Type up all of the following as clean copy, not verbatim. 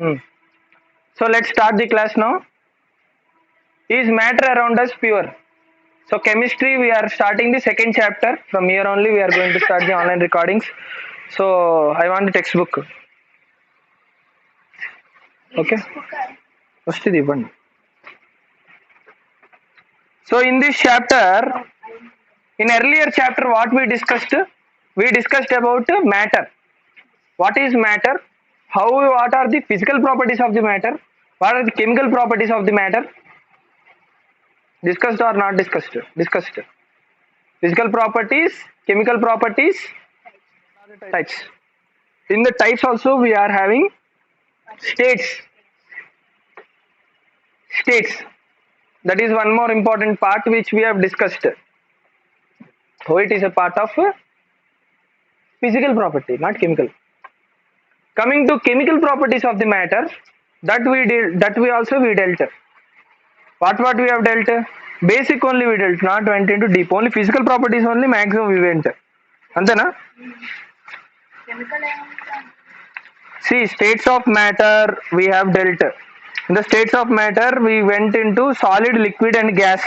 Hmm. So let's start the class now. Is matter around us pure? So chemistry, we are starting the second chapter. From here only, we are going to start the online recordings. So I want the textbook. Okay. వస్తుంది ఇవ్వండి. So in this chapter, in earlier chapter, what we discussed? We discussed about matter. What is matter? What are the physical properties of the matter? What are the chemical properties of the matter? Discussed or not discussed? Discussed. Physical properties, chemical properties, types. In the types also we are having states. States. That is one more important part which we have discussed. So it is a part of physical property, not chemical. Coming to chemical properties of the matter, that we also dealt. What we have dealt? Basic only we dealt, not went into deep. Only physical properties only maximum we went. Antena? See, states of matter we have dealt. In the states of matter we went into solid, liquid and gas.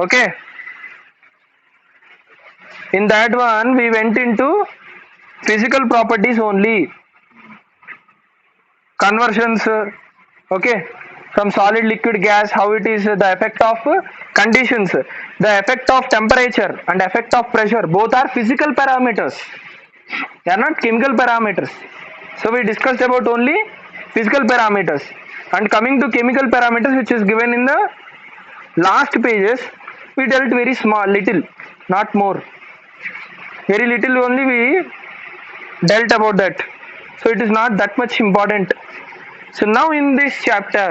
Okay. In that one we went into physical properties only. Conversions, okay, from solid, liquid, gas, how it is, the effect of conditions, the effect of temperature and effect of pressure, both are physical parameters. They are not chemical parameters. So we discussed about only physical parameters. And coming to chemical parameters, which is given in the last pages, we dealt very small, little, not more. Very little only we dealt about that. So it is not that much important. So now in this chapter,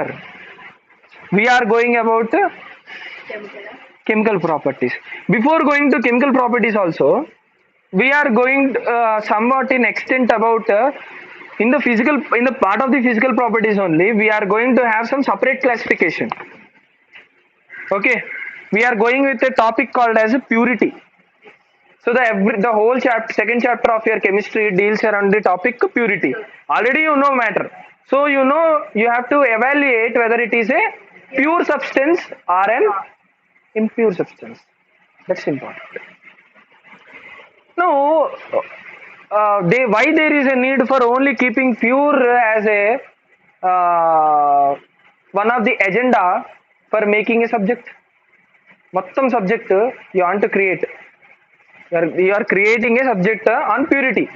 we are going about chemical properties. Before going to chemical properties also, we are going somewhat in extent about in the part of the physical properties only, we are going to have some separate classification. Okay, we are going with a topic called as purity. So the whole second chapter of your chemistry deals around the topic purity. Already you know matter. So you know you have to evaluate whether it is a pure substance or an impure substance. That's important. Now, why there is a need for only keeping pure as a one of the agenda for making a subject? Mattam subject you want to create. You are creating a subject on purity.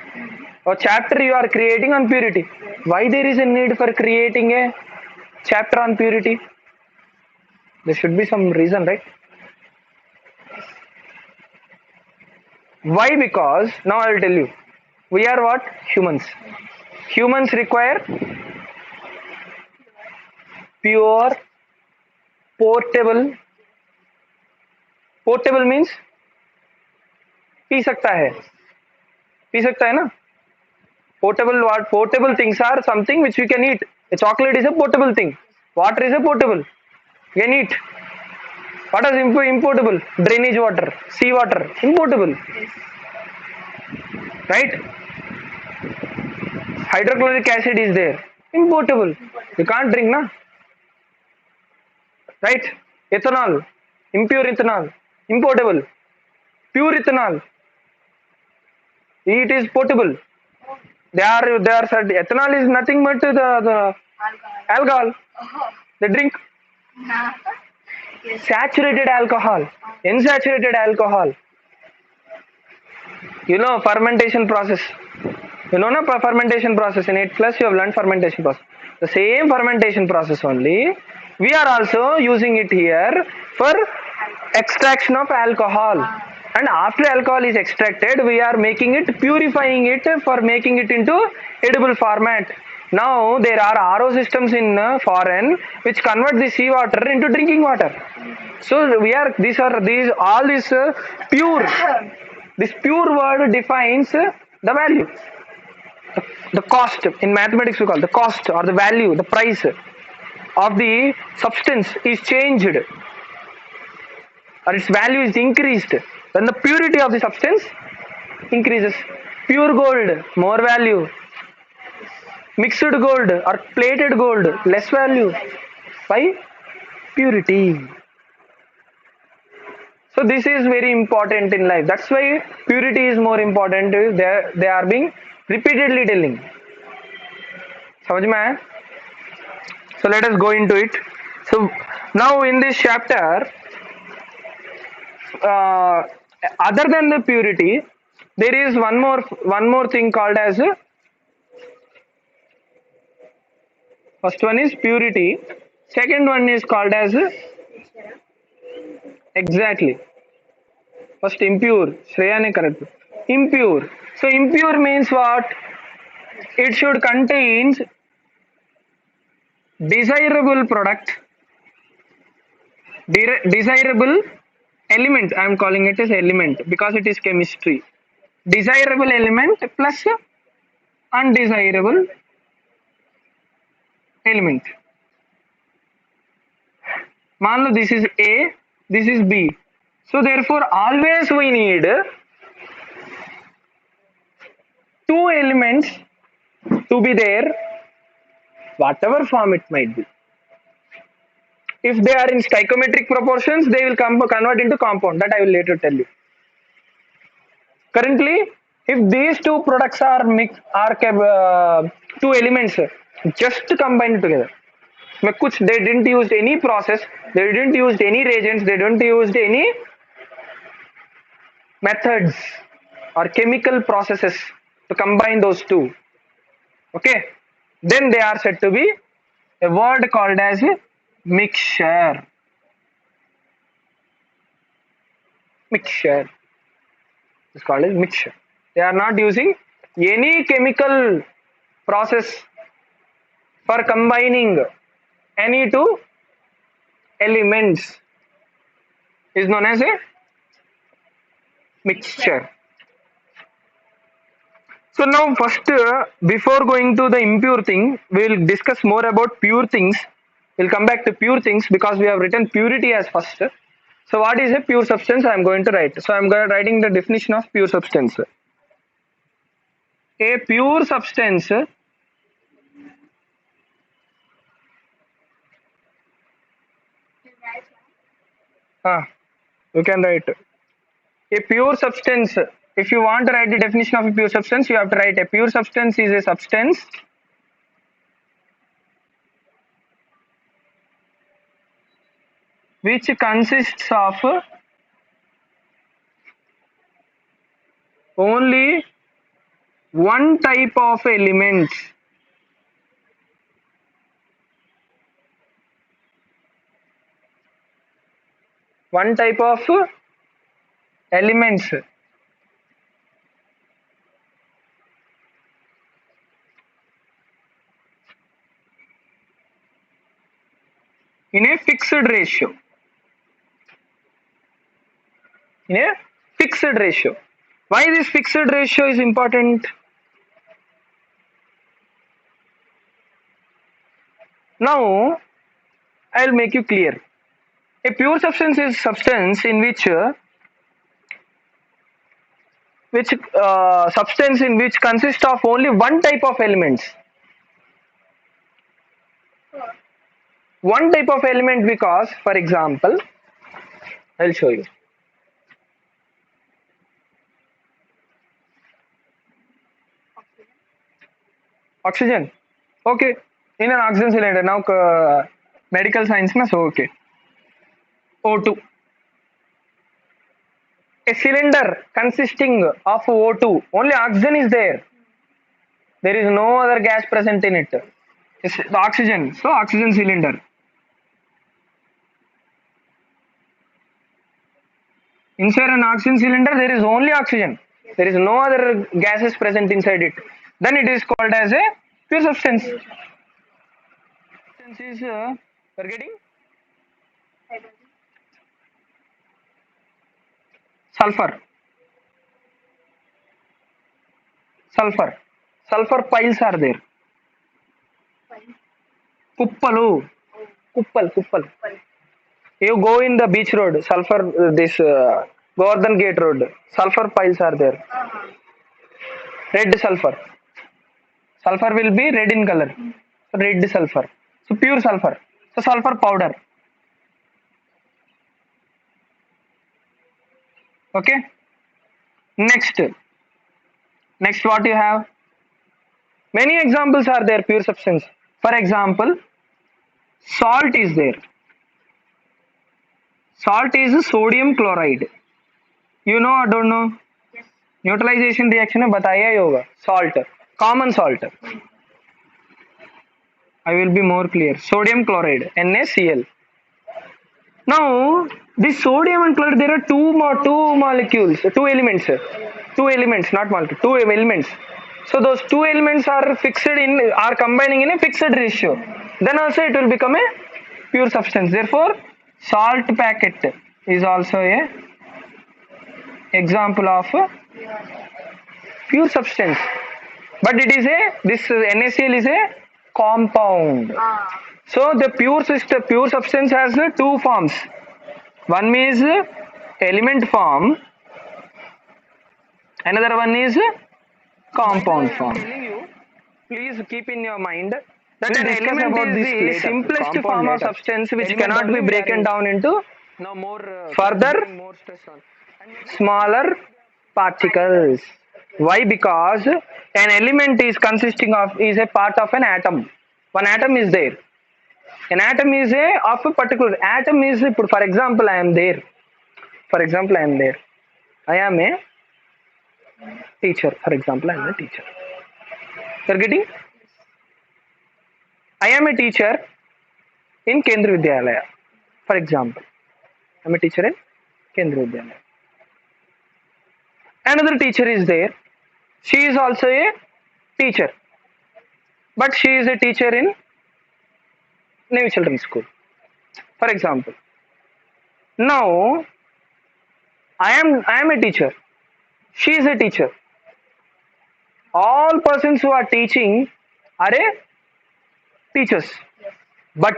A chapter you are creating on purity. Why there is a need for creating a chapter on purity? There should be some reason, right? Why? Because now I will tell you. We are what? Humans. Humans require pure, portable. Portable means P सकता है ना. Portable things are something which we can eat. A chocolate is a portable thing. Water is a portable. You can eat. What is importable? Drainage water, sea water, importable. Right? Hydrochloric acid is there. Importable. You can't drink, na? Right? Ethanol, impure ethanol, importable. Pure ethanol, it is potable. Ethanol is nothing but the alcohol. They drink. Saturated alcohol, unsaturated alcohol. You know fermentation process. You know na fermentation process. In 8th class you have learned fermentation process. The same fermentation process only. We are also using it here for extraction of alcohol. And after alcohol is extracted, we are making it, purifying it for making it into edible format. Now there are RO systems in foreign which convert the sea water into drinking water. So all this pure. This pure word defines the value. The cost in mathematics we call the cost or the value, the price of the substance is changed or its value is increased when the purity of the substance increases. Pure gold, more value. mixed gold or plated gold, less value. Why? Purity. So this is very important in life. That's why purity is more important. They are being repeatedly telling. समझ में आया? So let us go into it. So now in this chapter, uh, other than the purity, there is one more thing called as first one is purity. Second one is called as exactly. First impure. Shreya ne correct. Impure. So impure means what? It should contain desirable product, desirable element. I am calling it as element because it is chemistry. Desirable element plus undesirable element. मान लो this is A, this is B. So therefore always we need two elements to be there, whatever form it might be. If they are in stoichiometric proportions, they will convert into compound. That I will later tell you. Currently, if these two products are two elements just combined together, they didn't use any process, they didn't use any reagents, they didn't use any methods or chemical processes to combine those two. Okay, then they are said to be a word called as mixture. Mixture is called as mixture. They are not using any chemical process for combining any two elements. Is known as a mixture. So now first, before going to the impure thing, we will discuss more about pure things. We'll come back to pure things because we have written purity as first. So what is a pure substance? I am going to write. So I am writing the definition of pure substance. A pure substance you can write a pure substance. If you want to write the definition of a pure substance, you have to write a pure substance is a substance which consists of only one type of elements. One type of elements. In a fixed ratio. In a fixed ratio. Why this fixed ratio is important? Now, I will make you clear. A pure substance is substance in which substance in which consists of only one type of elements. One type of element because, for example, I will show you. Oxygen. Okay. In an oxygen cylinder. Now, medical science, na, so okay. O2. A cylinder consisting of O2. Only oxygen is there. There is no other gas present in it. It's the oxygen. So, oxygen cylinder. Inside an oxygen cylinder, there is only oxygen. There is no other gases present inside it. Then it is called as a pure substance. Substance is, we're getting sulfur. Sulfur. Sulfur piles are there. Kuppalu. Kuppal. You go in the beach road, sulfur, this Govardhan Gate road, sulfur piles are there. Red sulfur. Sulfur will be red in color. So red sulfur. So pure sulfur. So sulfur powder. Okay. Next what you have? Many examples are there, pure substance. For example, salt is there. Salt is sodium chloride. You know or don't know? Neutralization reaction में बताया ही होगा. Salt, common salt. I will be more clear. Sodium chloride, NaCl. Now, this sodium and chloride, there are two molecules, two elements, not molecule, two elements. So those two elements are combining in a fixed ratio. Then also it will become a pure substance. Therefore, salt packet is also a example of pure substance. But this NaCl is a compound. So the pure substance has two forms. One is element form, another one is compound form. Please keep in your mind that an element is the simplest form of substance which cannot be broken down into further smaller particles. Why? Because an element is a part of an atom. One atom is there. An atom is of a particular atom is, for example, I am there. I am a teacher. For example, I am a teacher. You are getting? I am a teacher in Kendriya Vidyalaya. For example, I am a teacher in Kendriya Vidyalaya. Another teacher is there. She is also a teacher, but she is a teacher in Navy Children's School. For example, now I am a teacher. She is a teacher. All persons who are teaching are a teachers, but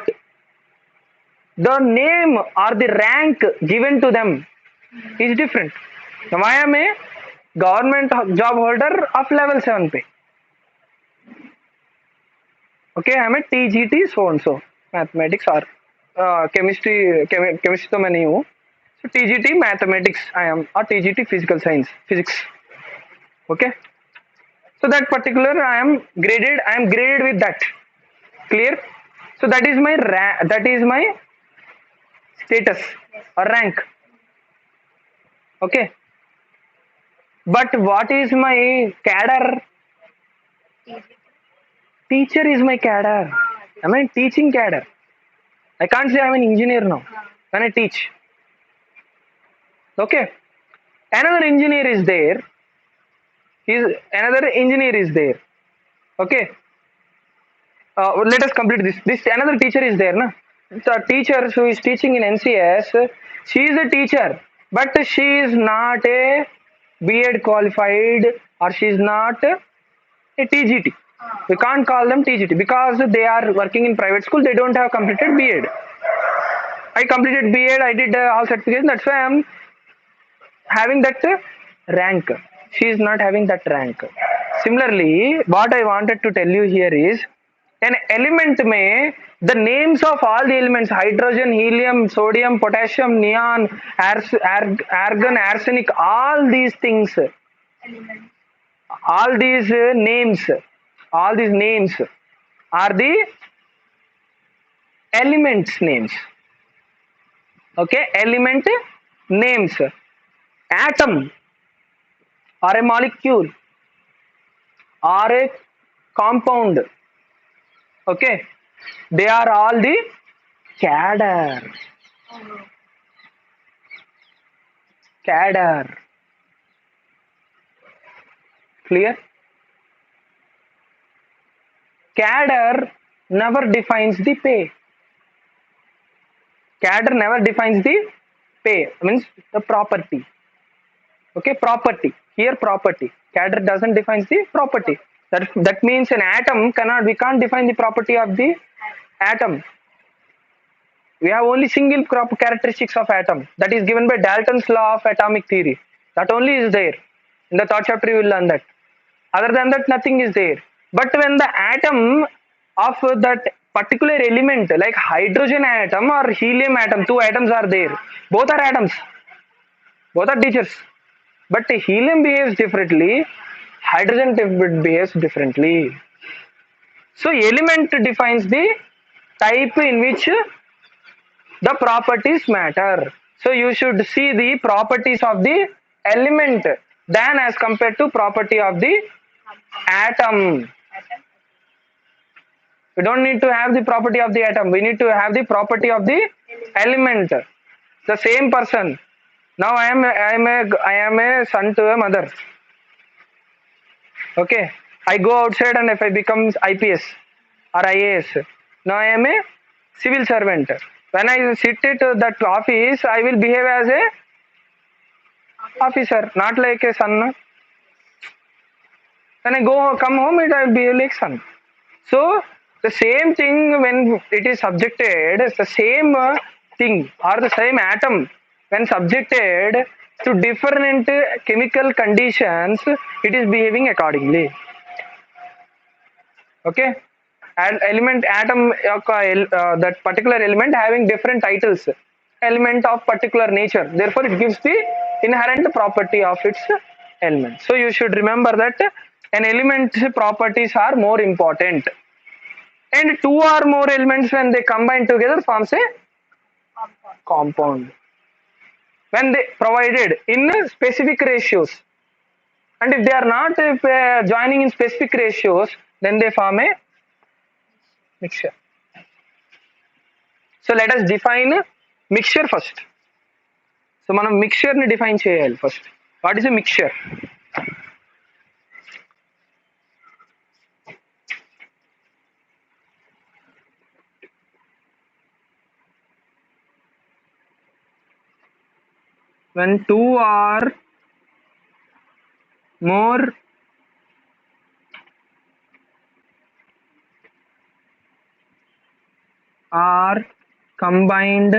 the name or the rank given to them is different. Now I am a government job holder of level 7 pay. Okay, I am a TGT so and so mathematics or chemistry तो मैं नहीं हूँ. So TGT mathematics I am, or TGT physics. Okay. So that particular I am graded with that. Clear? So that is my status or rank. Okay. But what is my cadre? Teacher is my cadre. I am a teaching cadre. I can't say I am an engineer now when I teach. Okay. Another engineer is there. Okay. Let us complete this. This another teacher is there, na? The teacher who is teaching in NCS, she is a teacher, but she is not a B.Ed qualified, or she is not a TGT. We can't call them TGT because they are working in private school. They don't have completed B.Ed. I completed B.Ed. I did all certifications. That's why I am having that rank. She is not having that rank. Similarly, what I wanted to tell you here is, an element may, the names of all the elements, hydrogen, helium, sodium, potassium, neon, argon, arsenic, all these things, all these names are the elements names. Okay, element names. Atom or a molecule or a compound, okay, they are all the cadre. Clear? Cadre never defines the pay. Cadre never defines the pay, means the property. Okay, property. Here property. Cadre doesn't define the property. That means an atom we can't define the property of the atom. We have only single characteristics of atom, that is given by Dalton's law of atomic theory. That only is there. In the third chapter you will learn that. Other than that, nothing is there. But when the atom of that particular element, like hydrogen atom or helium atom, two atoms are there, both are atoms, both are teachers, but helium behaves differently, hydrogen behaves differently. So element defines the type in which the properties matter. So you should see the properties of the element than as compared to property of the atom. We don't need to have the property of the atom, we need to have the property of the element. The same person. Now I am a son to a mother. Okay, I go outside and if I become IPS or IAS, now I am a civil servant. When I sit at that office, I will behave as a officer, not like a son. When I come home, I will behave like son. So the same thing when it is subjected, the same thing or the same atom when subjected to different chemical conditions, it is behaving accordingly. Okay, and element atom that particular element having different titles, element of particular nature, therefore it gives the inherent property of its element. So you should remember that an element's properties are more important, and two or more elements when they combine together forms a compound when they provided in specific ratios, and if they are not joining in specific ratios, then they form a mixture. So let us define mixture first. So మనం mixture ని define చేయాలి first. What is a mixture? When two or more are combined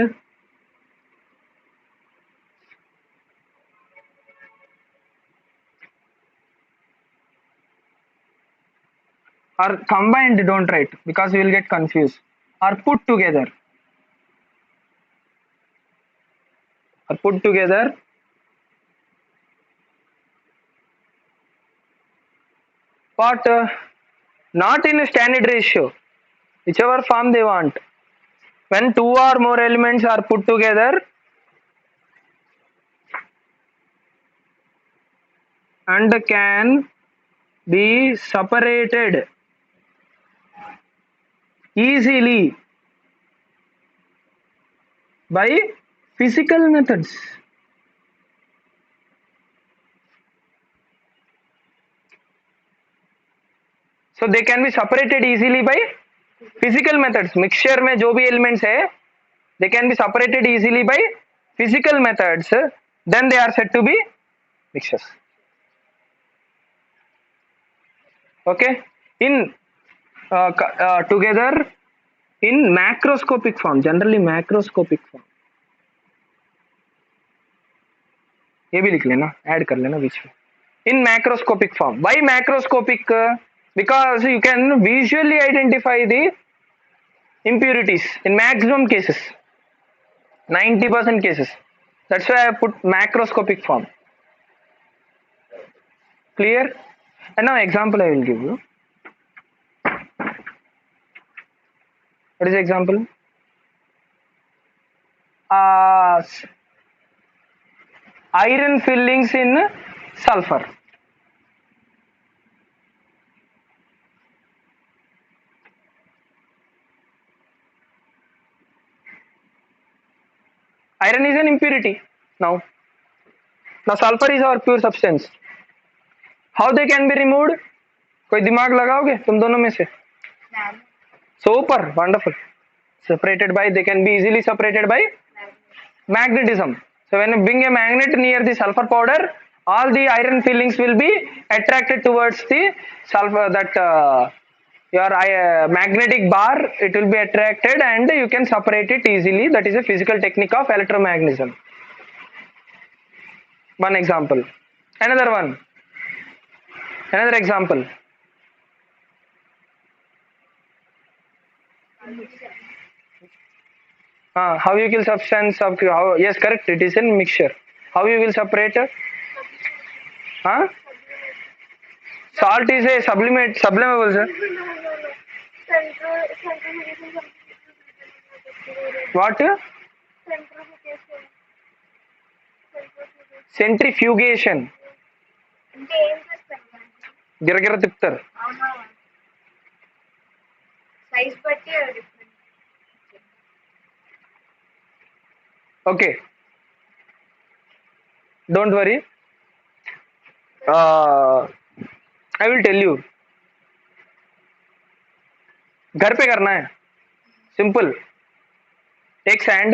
or combined, don't write because you will get confused, or put together but not in a standard ratio, whichever form they want. When two or more elements are put together and can be separated easily by physical methods. So they can be separated easily by physical methods. Mixture में जो भी elements है, they can be separated easily by physical methods. Then they are said to be mixtures. Okay, in together in macroscopic form, generally macroscopic form. ये भी लिख लेना, add कर लेना बीच में. In macroscopic form. Why macroscopic? Because you can visually identify the impurities in maximum cases, 90% cases. That's why I put macroscopic form. Clear? And now example I will give you. What is the example? Iron fillings in sulfur. Iron is an impurity. Now sulfur is our pure substance. How they can be removed? कोई दिमाग लगाओगे तुम दोनों में से? Super, wonderful. Separated by, they can be easily separated by magnetism. So when you bring a magnet near the sulfur powder, all the iron fillings will be attracted towards the sulfur, that your magnetic bar, it will be attracted and you can separate it easily. That is a physical technique of electromagnetism. One example. Another example. How you will substance of how? Yes, correct. It is in mixture. How you will separate? Huh? Salt is a sublimable, sir. What? Centrifugation. గిరగిర తిప్పుతారు. Okay, don't worry. I will tell you. घर पे करना है. Simple. Take sand.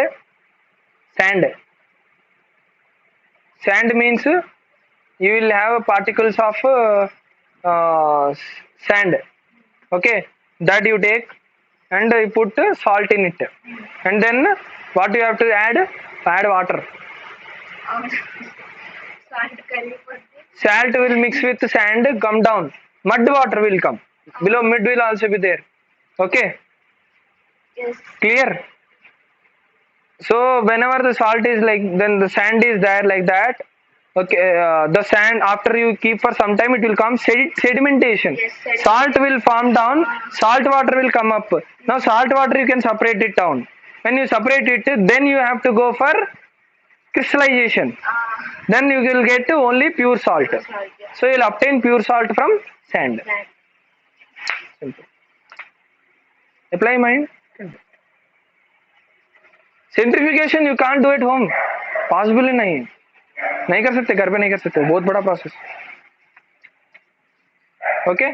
Sand. Sand means you will have particles of sand. Okay, that you take and you put salt in it, and then what you have to add water. Salt will mix with sand, come down, mud water will come below, mud will also be there. Okay, Yes. clear. So whenever the salt is like, then the sand is there like that. Okay, the sand, after you keep for some time, it will come sedimentation. Yes, sedimentation. Salt will form down, salt water will come up. Now salt water you can separate it down. When you separate it, then you have to go for crystallization. Then you will get only pure salt. Salt, yeah. So you will obtain pure salt from sand. Sand. Simple. Apply mind. Centrifugation you can't do at home, possible ही नहीं कर सकते, घर पे नहीं कर सकते, बहुत बड़ा process. Okay,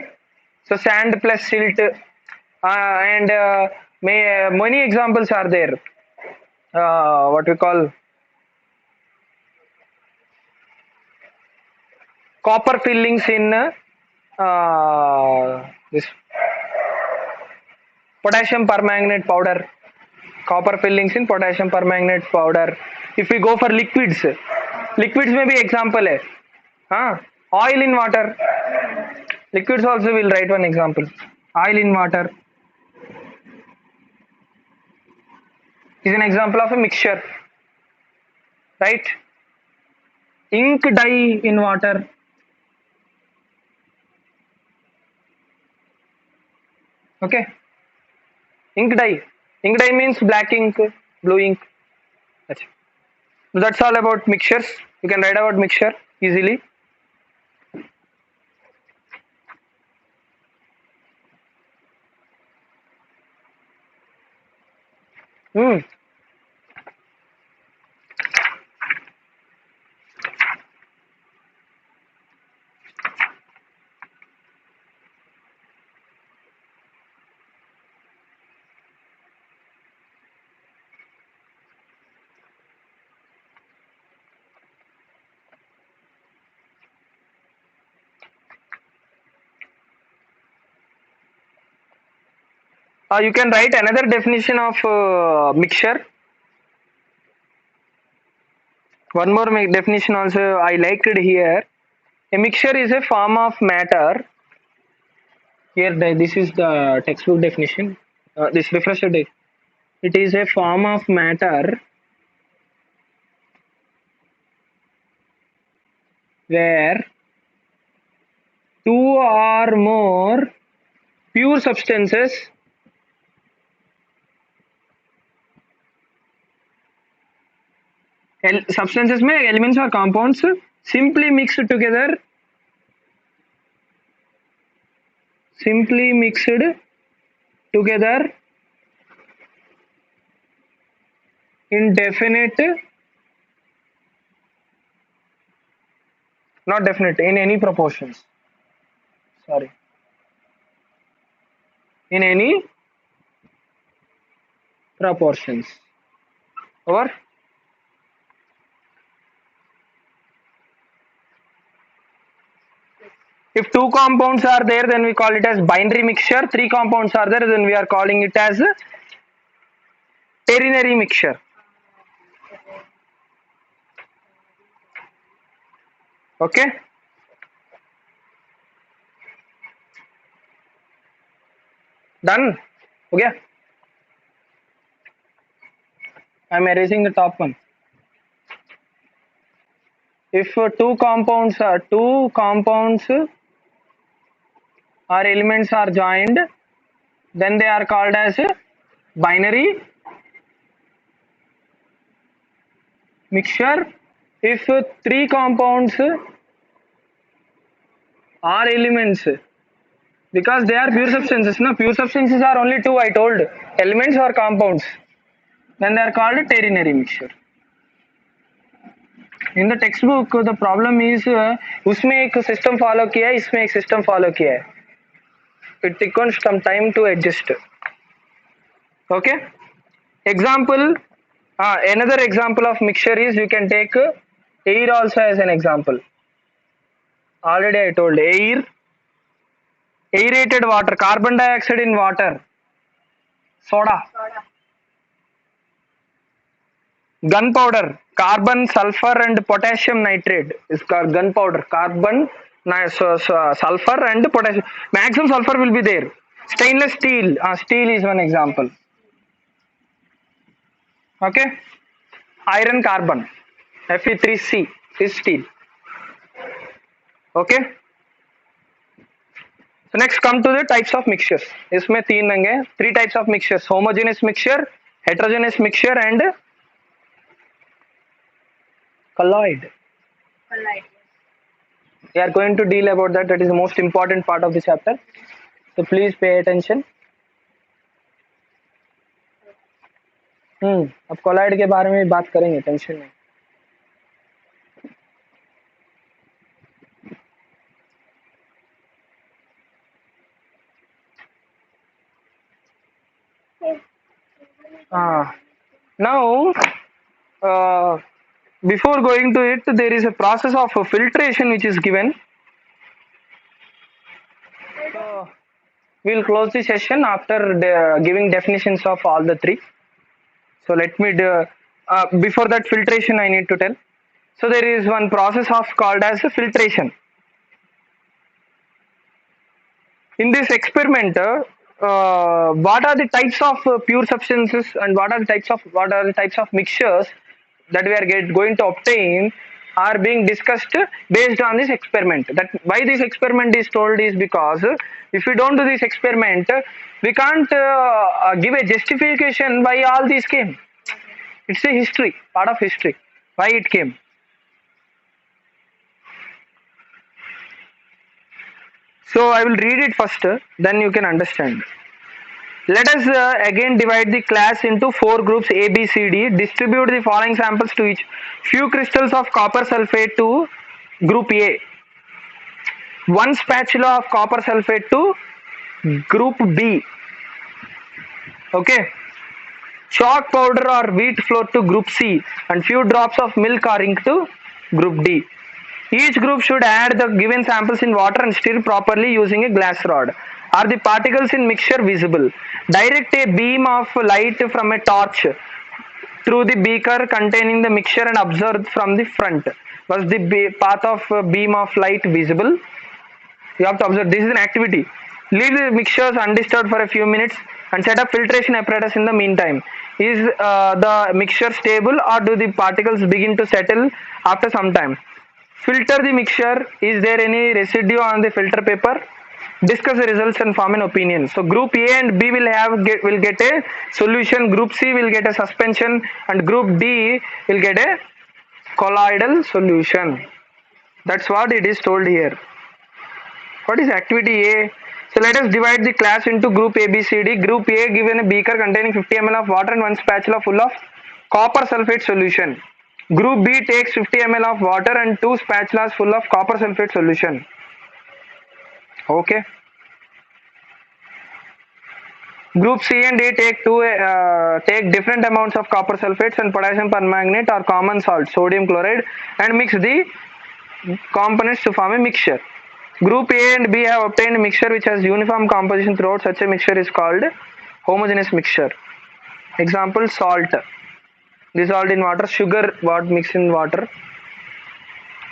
so sand plus silt and many examples are there. What we call copper fillings in this potassium permanganate powder. Copper fillings in potassium permanganate powder. If we go for liquids में भी example है. Oil in water. Liquids also will write one example. Oil in water is an example of a mixture, right? Ink dye in water. Okay, ink dye. Ink dye means black ink, blue ink. That's all about mixtures. You can write about mixture easily. You can write another definition of mixture. One more definition also I liked it here. A mixture is a form of matter. Here this is the textbook definition. This refresher day. It is a form of matter where two or more pure substances substances में elements or compounds simply mixed together in definite, not definite, in any proportions. Sorry, in any proportions. Over. If two compounds are there, then we call it as binary mixture. Three compounds are there, then we are calling it as ternary mixture. Okay. Done. हो गया. I am erasing the top one. If two compounds or elements are joined, then they are called as binary mixture. If three compounds are elements, because they are pure substances, no, pure substances are only two, I told, elements or compounds, then they are called ternary mixture. In the textbook the problem is उसमें एक system follow किया है, इसमें एक system follow किया है. It takes some time to adjust. Okay. Example, another example of mixture is you can take air also as an example. Already I told air, aerated water, carbon dioxide in water, soda, Soda. gunpowder, carbon, sulfur and potassium nitrate is called gunpowder. Carbon, sulfur and potassium. Maximum sulfur will be there. Stainless steel, steel is one example. Okay. Iron carbon, Fe3C is steel. Okay. So next come to the types of mixtures. इसमें तीन होंगे, three types of mixtures: homogeneous mixture, heterogeneous mixture and colloid. Colloid. We are going to deal about that. That is the most important part of the chapter. So please pay attention. अब colloid के बारे में बात करेंगे, tension नहीं. Now, before going to it, there is a process of filtration which is given. So, we'll close the session after giving definitions of all the three. So let me before that filtration I need to tell. So there is one process of called as filtration. In this experiment, what are the types of pure substances and what are the types of mixtures that we are going to obtain are being discussed based on this experiment. That why this experiment is told is because if we don't do this experiment, we can't give a justification why all these came. It's a history, part of history, why it came. So I will read it first, then you can understand. Let us again divide the class into four groups A, B, C, D. Distribute the following samples to each. Few crystals of copper sulfate to group A. One spatula of copper sulfate to group B. Okay. Chalk powder or wheat flour to group C and few drops of milk or ink to group D. Each group should add the given samples in water and stir properly using a glass rod. Are the particles in mixture visible? Direct a beam of light from a torch through the beaker containing the mixture and observe from the front. Was the path of beam of light visible? You have to observe. This is an activity. Leave the mixtures undisturbed for a few minutes and set up filtration apparatus in the meantime. Is the mixture stable or do the particles begin to settle after some time? Filter the mixture. Is there any residue on the filter paper? Discuss the results and form an opinion. So group A and B will get a solution, group C will get a suspension and group D will get a colloidal solution. That's what it is told here. What is activity A? So let us divide the class into group A, B, C, D. Group A given a beaker containing 50 ml of water and one spatula full of copper sulfate solution. Group B takes 50 ml of water and two spatulas full of copper sulfate solution. Okay. Group C and D take different amounts of copper sulfates and potassium permanganate or common salt, sodium chloride, and mix the components to form a mixture. Group A and B have obtained a mixture which has uniform composition throughout. Such a mixture is called homogeneous mixture. Example: salt dissolved in water, sugar mixed in water.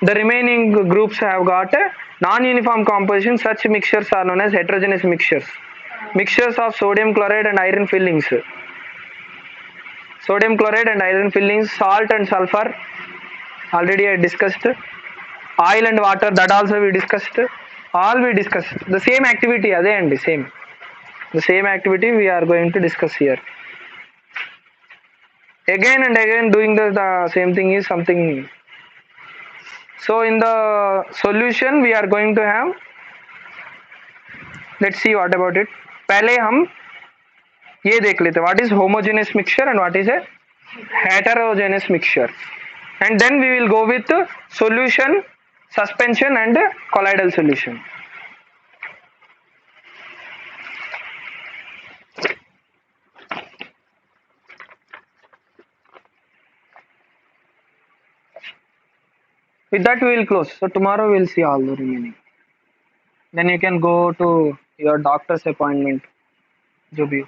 The remaining groups have got a non-uniform composition. Such mixtures are known as heterogeneous mixtures. Mixtures of sodium chloride and iron fillings. Sodium chloride and iron fillings, salt and sulfur. Already I discussed. Oil and water, that also we discussed. All we discussed. The same activity, adhe andi, same. The same activity we are going to discuss here. Again and again doing the same thing is something. So in the solution we are going to have, let's see what about it. पहले हम ये देख लेते what is homogeneous mixture and what is a heterogeneous mixture, and then we will go with solution, suspension and colloidal solution. With that we will close. So tomorrow we will see all the remaining. Then you can go to your doctor's appointment. जो भी हो.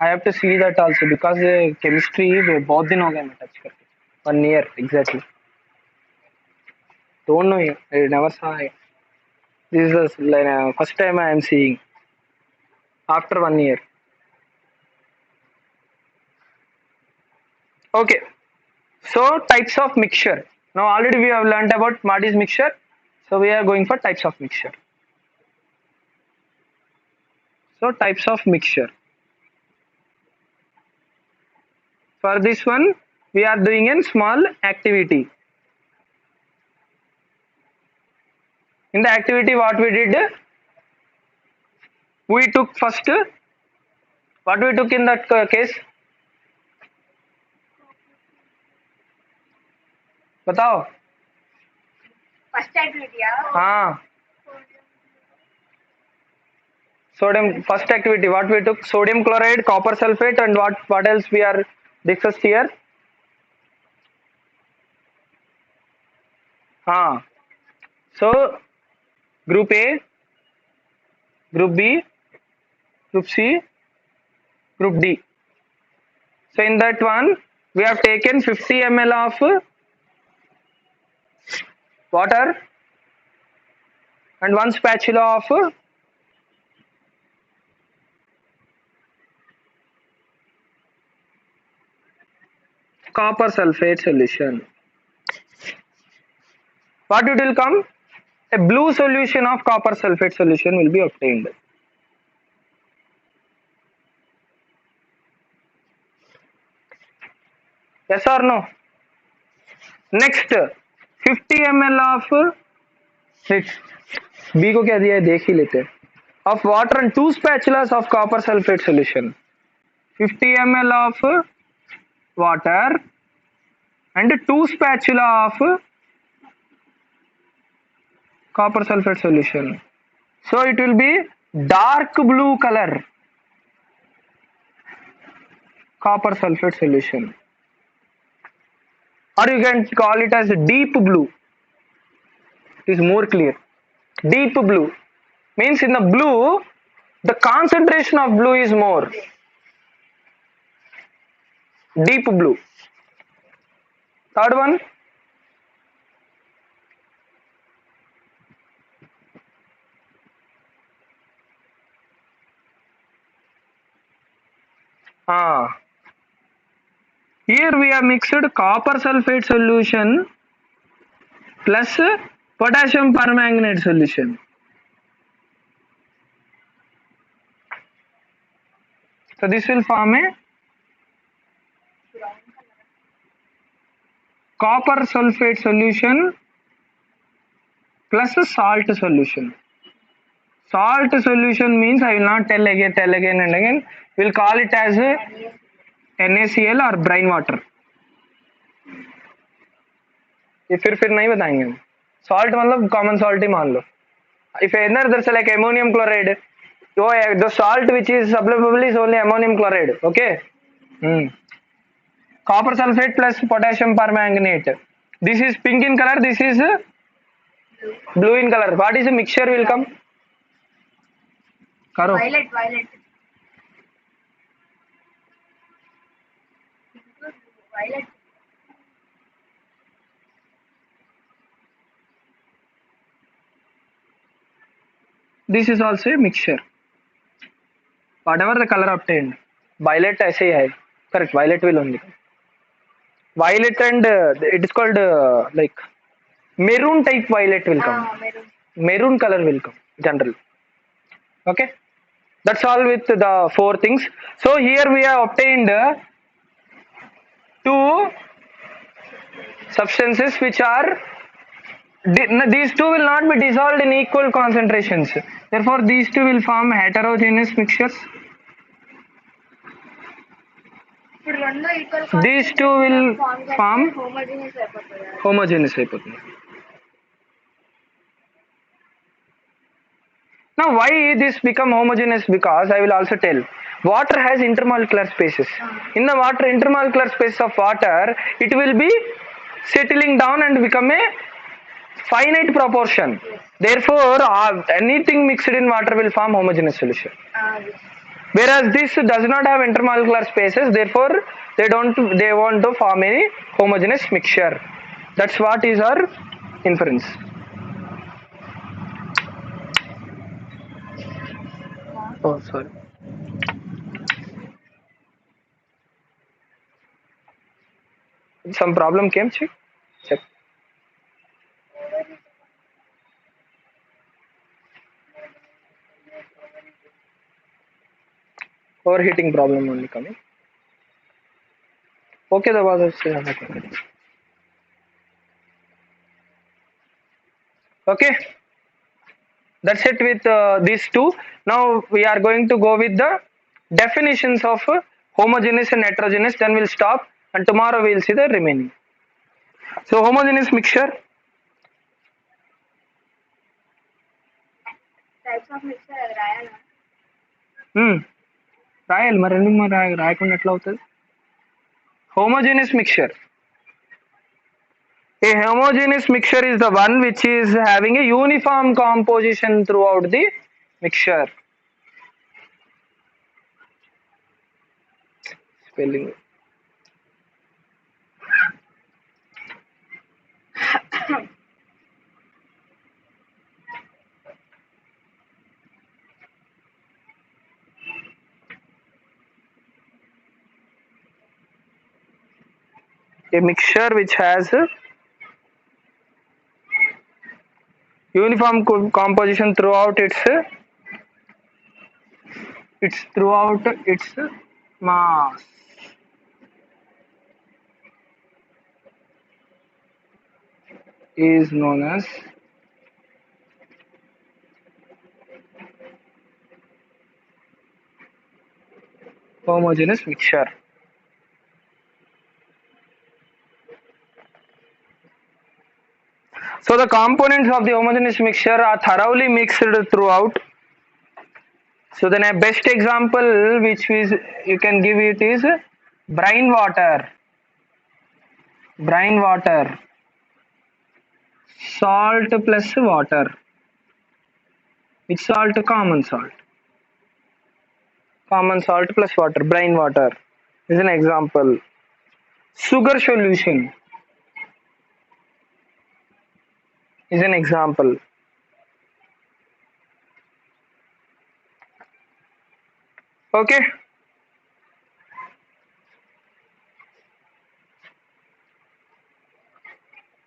I have to see that also because chemistry बहुत दिन हो गए मैं touch करके. 1 year exactly. Don't know it. I never saw it. This is the first time I am seeing after 1 year. Okay. So types of mixture. Now already we have learnt about what is mixture. So we are going for types of mixture. So types of mixture. For this one, we are doing a small activity. In the activity, what we did, we took first, what we took in that case? बताओ. First activity, yeah. हाँ. Sodium, first activity, what we took? Sodium chloride, copper sulfate, and what else we are discussed here? हाँ. So group A, group B, group C, group D. So in that one, we have taken 50 ml of water and 1 spatula of copper sulfate solution. What it will come? A blue solution of copper sulfate solution will be obtained. Yes or no? Next, 50 ml of B को क्या दिया है देख ही लेते हैं. Of water and 2 spatulas of copper sulfate solution. 50 ml of water and 2 spatula of copper sulfate solution. So it will be dark blue color copper sulfate solution, or you can call it as deep blue. It is more clear. Deep blue means in the blue the concentration of blue is more. Deep blue. Third one, here we have mixed copper sulfate solution plus potassium permanganate solution. So this will form a copper sulfate solution plus a salt solution. Salt solution means I will not tell again and again. We will call it as a NaCl or brine water. ये फिर नहीं बताएंगे हम. Salt मतलब common salt ही मान लो. If another like ammonium chloride, so the salt which is available is only ammonium chloride. Okay. Copper sulfate plus potassium permanganate. This is pink in color. This is blue in color. What is the mixture will come? करो. Violet. Violet. This is also a mixture. Whatever the color obtained. Violet ऐसे ही है. Correct. Violet will only. Violet and it is called like maroon type violet will come. Maroon. Maroon color will come generally. Okay. That's all with the four things. So here we have obtained two substances which are these two will not be dissolved in equal concentrations. Therefore, these two will form heterogeneous mixtures. ఇప్పుడు రెండు equal These two will form homogeneous అయిపోతుంది. homogeneous అయిపోతుంది. Now, why this become homogeneous? Because I will also tell. Water has intermolecular spaces. In the water, intermolecular space of water, it will be settling down and become a finite proportion. Therefore, anything mixed in water will form homogeneous solution. Whereas this does not have intermolecular spaces, therefore they want to form a homogeneous mixture. That's what is our inference. Oh, sorry. Some problem came, check. Overheating problem only coming. Okay, the was okay. That's it with these two. Now we are going to go with the definitions of homogeneous and heterogeneous. Then we'll stop, and tomorrow we'll see the remaining. So homogeneous mixture. Types of mixer అది రాయాలా? రాయాలి మరి ఎందుకు మరి రాయకుండా ఎట్లా అవుతుంది? Homogeneous mixture. A homogeneous mixture is the one which is having a uniform composition throughout the mixture. Spelling. A mixture which has uniform composition throughout its mass. Is known as homogeneous mixture. So the components of the homogeneous mixture are thoroughly mixed throughout. So then a best example which is you can give it is brine water. Brine water. Salt plus water. Which salt? Common salt. Common salt plus water. Brine water is an example. Sugar solution is an example. Okay.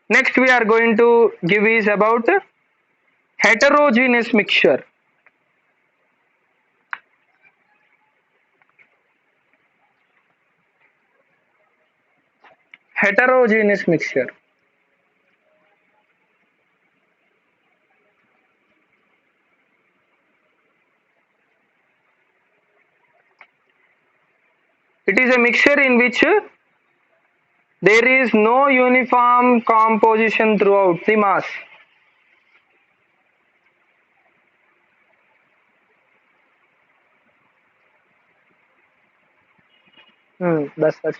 Next we are going to give is about heterogeneous mixture. Heterogeneous mixture. It is a mixture in which there is no uniform composition throughout the mass. That's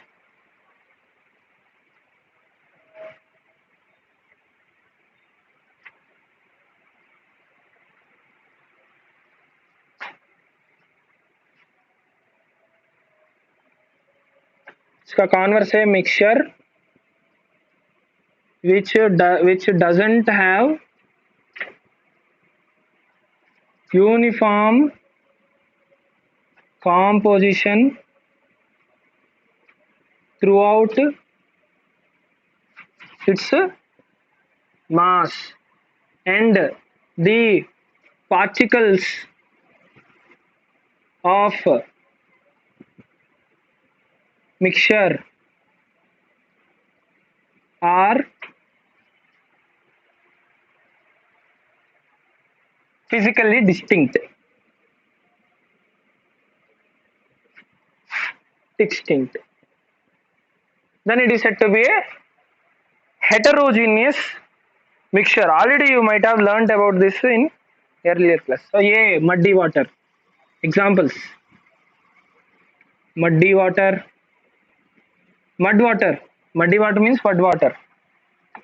इसका converse है mixture which doesn't have uniform composition throughout its mass, and the particles of mixture are physically distinct. Then it is said to be a heterogeneous mixture. Already you might have learnt about this in earlier class. So yeah, muddy water. Examples: muddy water, mud water. Muddy water means mud water.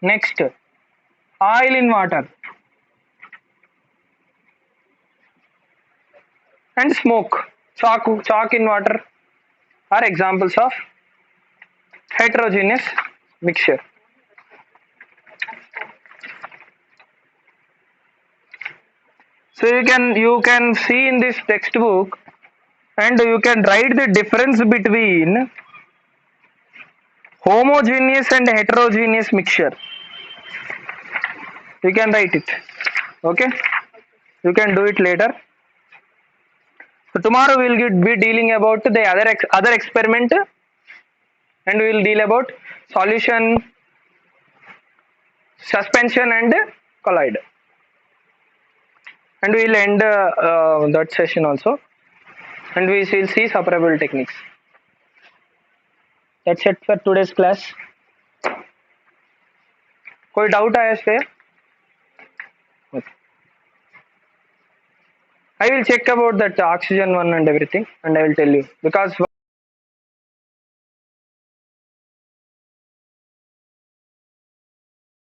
Next, oil in water and smoke. Chalk in water are examples of heterogeneous mixture. So you can see in this textbook, and you can write the difference between homogeneous and heterogeneous mixture. You can write it. Okay, you can do it later. So tomorrow we will be dealing about the other experiment, and we will deal about solution, suspension and colloid, and we will end that session also, and we will see separable techniques. That's it for today's class. कोई doubt आया इस पे? I will check about that oxygen one and everything, and I will tell you, because